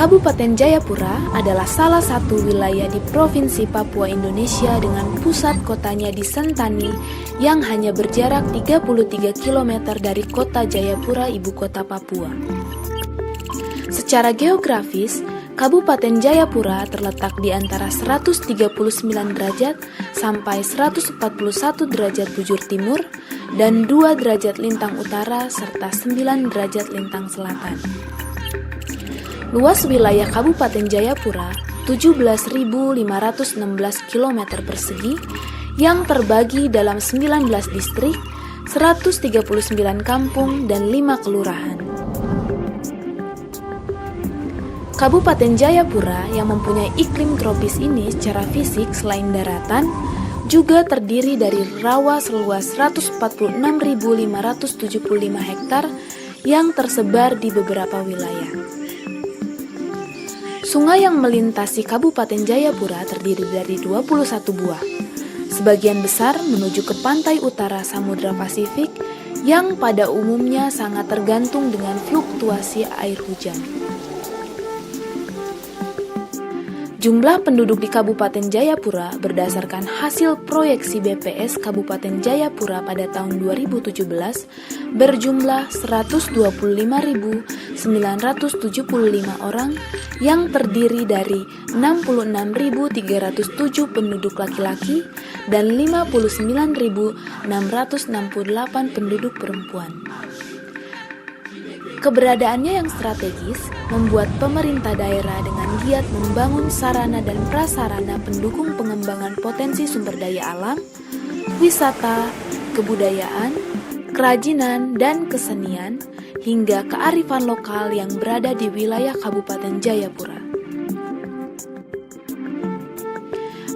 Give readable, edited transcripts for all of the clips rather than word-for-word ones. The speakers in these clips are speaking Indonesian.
Kabupaten Jayapura adalah salah satu wilayah di Provinsi Papua Indonesia dengan pusat kotanya di Sentani yang hanya berjarak 33 km dari kota Jayapura, ibu kota Papua. Secara geografis, Kabupaten Jayapura terletak di antara 139 derajat sampai 141 derajat bujur timur dan 2 derajat lintang utara serta 9 derajat lintang selatan. Luas wilayah Kabupaten Jayapura 17.516 km persegi yang terbagi dalam 19 distrik, 139 kampung, dan 5 kelurahan. Kabupaten Jayapura yang mempunyai iklim tropis ini secara fisik selain daratan, juga terdiri dari rawa seluas 146.575 hektar yang tersebar di beberapa wilayah. Sungai yang melintasi Kabupaten Jayapura terdiri dari 21 buah. Sebagian besar menuju ke pantai utara Samudra Pasifik yang pada umumnya sangat tergantung dengan fluktuasi air hujan. Jumlah penduduk di Kabupaten Jayapura berdasarkan hasil proyeksi BPS Kabupaten Jayapura pada tahun 2017 berjumlah 125.975 orang yang terdiri dari 66.307 penduduk laki-laki dan 59.668 penduduk perempuan. Keberadaannya yang strategis membuat pemerintah daerah dengan giat membangun sarana dan prasarana pendukung pengembangan potensi sumber daya alam, wisata, kebudayaan, kerajinan, dan kesenian, hingga kearifan lokal yang berada di wilayah Kabupaten Jayapura.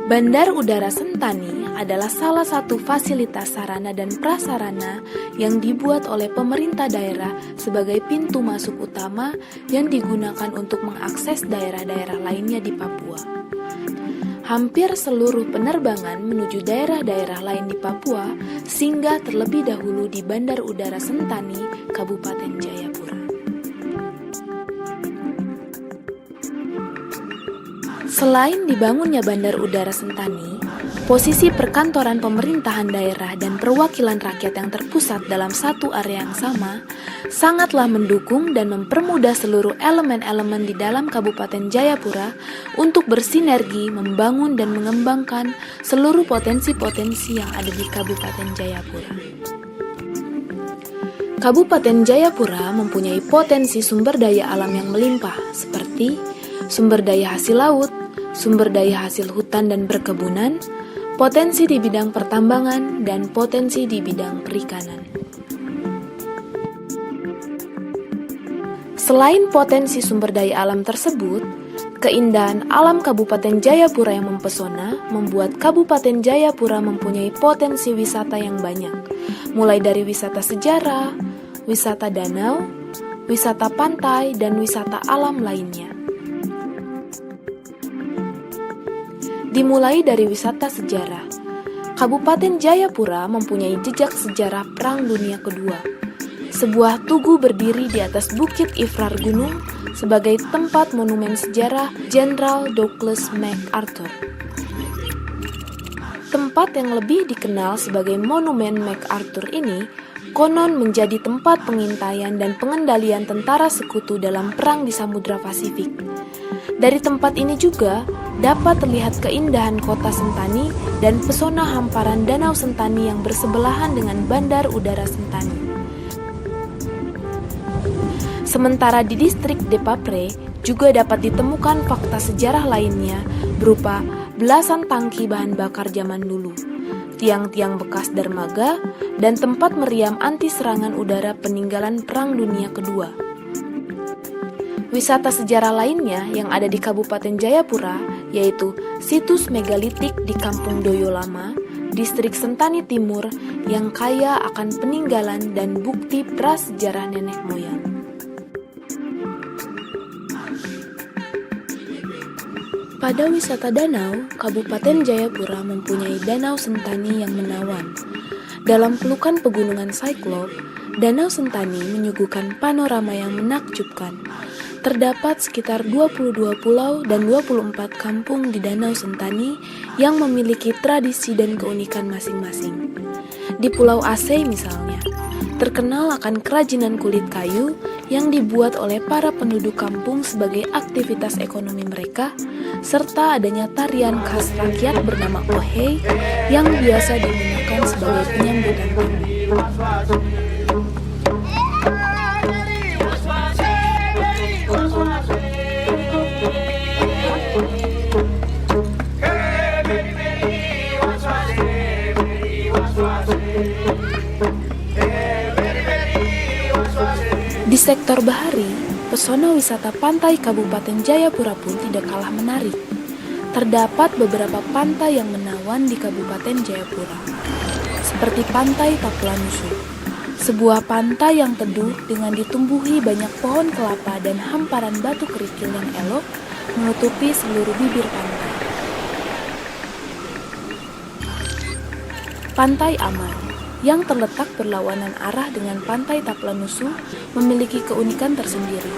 Bandar Udara Sentani adalah salah satu fasilitas sarana dan prasarana yang dibuat oleh pemerintah daerah sebagai pintu masuk utama yang digunakan untuk mengakses daerah-daerah lainnya di Papua. Hampir seluruh penerbangan menuju daerah-daerah lain di Papua singgah terlebih dahulu di Bandar Udara Sentani, Kabupaten Jayapura. Selain dibangunnya Bandar Udara Sentani, posisi perkantoran pemerintahan daerah dan perwakilan rakyat yang terpusat dalam satu area yang sama sangatlah mendukung dan mempermudah seluruh elemen-elemen di dalam Kabupaten Jayapura untuk bersinergi membangun dan mengembangkan seluruh potensi-potensi yang ada di Kabupaten Jayapura. Kabupaten Jayapura mempunyai potensi sumber daya alam yang melimpah seperti sumber daya hasil laut, sumber daya hasil hutan dan perkebunan, potensi di bidang pertambangan, dan potensi di bidang perikanan. Selain potensi sumber daya alam tersebut, keindahan alam Kabupaten Jayapura yang mempesona membuat Kabupaten Jayapura mempunyai potensi wisata yang banyak, mulai dari wisata sejarah, wisata danau, wisata pantai, dan wisata alam lainnya. Dimulai dari wisata sejarah, Kabupaten Jayapura mempunyai jejak sejarah Perang Dunia Kedua. Sebuah tugu berdiri di atas Bukit Ifrar Gunung sebagai tempat monumen sejarah Jenderal Douglas MacArthur. Tempat yang lebih dikenal sebagai Monumen MacArthur ini konon menjadi tempat pengintaian dan pengendalian tentara sekutu dalam perang di Samudra Pasifik. Dari tempat ini juga dapat terlihat keindahan kota Sentani dan pesona hamparan Danau Sentani yang bersebelahan dengan Bandar Udara Sentani. Sementara di distrik Depapre juga dapat ditemukan fakta sejarah lainnya berupa belasan tangki bahan bakar zaman dulu, tiang-tiang bekas dermaga, dan tempat meriam anti serangan udara peninggalan Perang Dunia Kedua. Wisata sejarah lainnya yang ada di Kabupaten Jayapura yaitu situs megalitik di Kampung Doyo Lama, distrik Sentani Timur yang kaya akan peninggalan dan bukti prasejarah nenek moyang. Pada wisata danau, Kabupaten Jayapura mempunyai Danau Sentani yang menawan. Dalam pelukan pegunungan Cyclop, Danau Sentani menyuguhkan panorama yang menakjubkan. Terdapat sekitar 22 pulau dan 24 kampung di Danau Sentani yang memiliki tradisi dan keunikan masing-masing. Di Pulau Aceh misalnya, terkenal akan kerajinan kulit kayu yang dibuat oleh para penduduk kampung sebagai aktivitas ekonomi mereka, serta adanya tarian khas rakyat bernama Ohey yang biasa digunakan sebagai penyambutan tamu. Di sektor bahari, pesona wisata pantai Kabupaten Jayapura pun tidak kalah menarik. Terdapat beberapa pantai yang menawan di Kabupaten Jayapura, seperti Pantai Taplanusu, sebuah pantai yang teduh dengan ditumbuhi banyak pohon kelapa dan hamparan batu kerikil yang elok menutupi seluruh bibir pantai. Pantai Aman, yang terletak berlawanan arah dengan Pantai Taplanusu, memiliki keunikan tersendiri.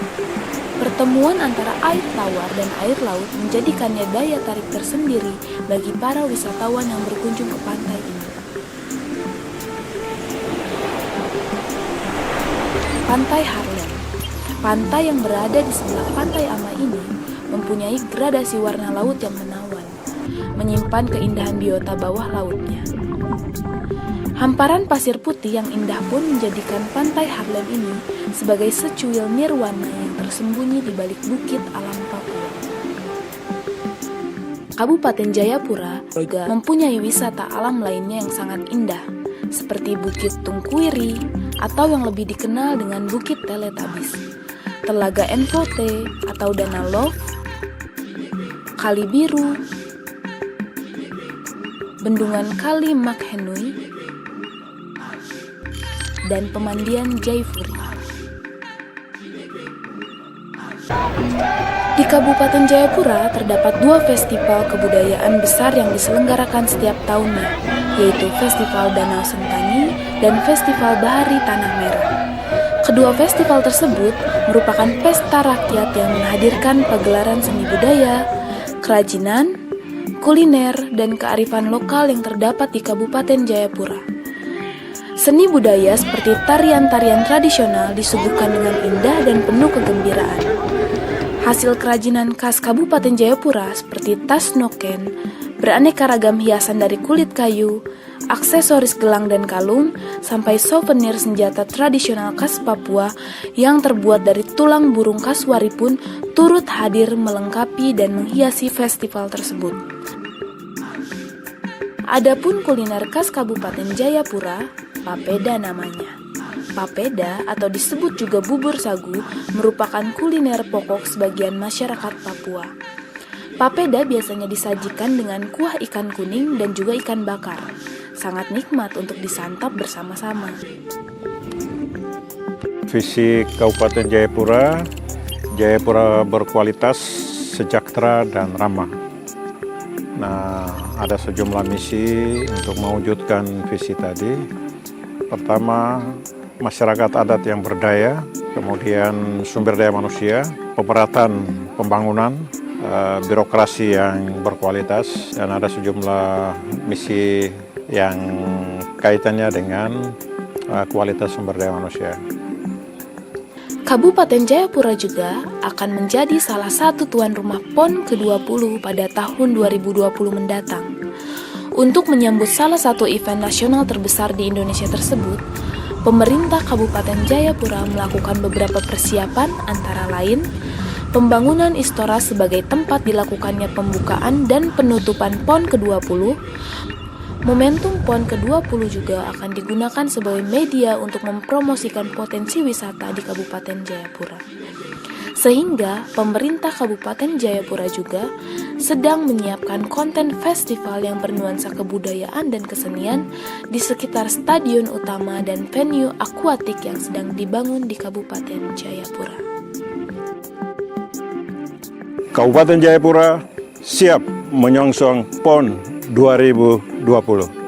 Pertemuan antara air tawar dan air laut menjadikannya daya tarik tersendiri bagi para wisatawan yang berkunjung ke pantai ini. Pantai Harlem, pantai yang berada di sebelah Pantai Ama ini, mempunyai gradasi warna laut yang menawan, menyimpan keindahan biota bawah lautnya. Hamparan pasir putih yang indah pun menjadikan Pantai Harlem ini sebagai secuil nirwana yang tersembunyi di balik bukit alam Papua. Kabupaten Jayapura juga mempunyai wisata alam lainnya yang sangat indah, seperti Bukit Tungkuiri atau yang lebih dikenal dengan Bukit Teletabis, Telaga Envote atau Danau Love, Kali Biru, Bendungan Kali Makhenui, dan Pemandian Jayapura. Di Kabupaten Jayapura terdapat dua festival kebudayaan besar yang diselenggarakan setiap tahunnya, yaitu Festival Danau Sentani dan Festival Bahari Tanah Merah. Kedua festival tersebut merupakan pesta rakyat yang menghadirkan pagelaran seni budaya, kerajinan, kuliner, dan kearifan lokal yang terdapat di Kabupaten Jayapura. Seni budaya seperti tarian-tarian tradisional disuguhkan dengan indah dan penuh kegembiraan. Hasil kerajinan khas Kabupaten Jayapura seperti tas noken, beraneka ragam hiasan dari kulit kayu, aksesoris gelang dan kalung, sampai souvenir senjata tradisional khas Papua yang terbuat dari tulang burung kasuari pun turut hadir melengkapi dan menghiasi festival tersebut. Adapun kuliner khas Kabupaten Jayapura, papeda namanya. Papeda atau disebut juga bubur sagu merupakan kuliner pokok sebagian masyarakat Papua. Papeda biasanya disajikan dengan kuah ikan kuning dan juga ikan bakar. Sangat nikmat untuk disantap bersama-sama. Visi Kabupaten Jayapura, Jayapura berkualitas, sejahtera, dan ramah. Nah, ada sejumlah misi untuk mewujudkan visi tadi. Pertama, masyarakat adat yang berdaya, kemudian sumber daya manusia, pemerataan pembangunan, birokrasi yang berkualitas, dan ada sejumlah misi yang kaitannya dengan kualitas sumber daya manusia. Kabupaten Jayapura juga akan menjadi salah satu tuan rumah PON ke-20 pada tahun 2020 mendatang. Untuk menyambut salah satu event nasional terbesar di Indonesia tersebut, pemerintah Kabupaten Jayapura melakukan beberapa persiapan antara lain pembangunan istora sebagai tempat dilakukannya pembukaan dan penutupan PON ke-20. Momentum PON ke-20 juga akan digunakan sebagai media untuk mempromosikan potensi wisata di Kabupaten Jayapura. Sehingga pemerintah Kabupaten Jayapura juga sedang menyiapkan konten festival yang bernuansa kebudayaan dan kesenian di sekitar stadion utama dan venue akuatik yang sedang dibangun di Kabupaten Jayapura. Kabupaten Jayapura siap menyongsong PON 2020.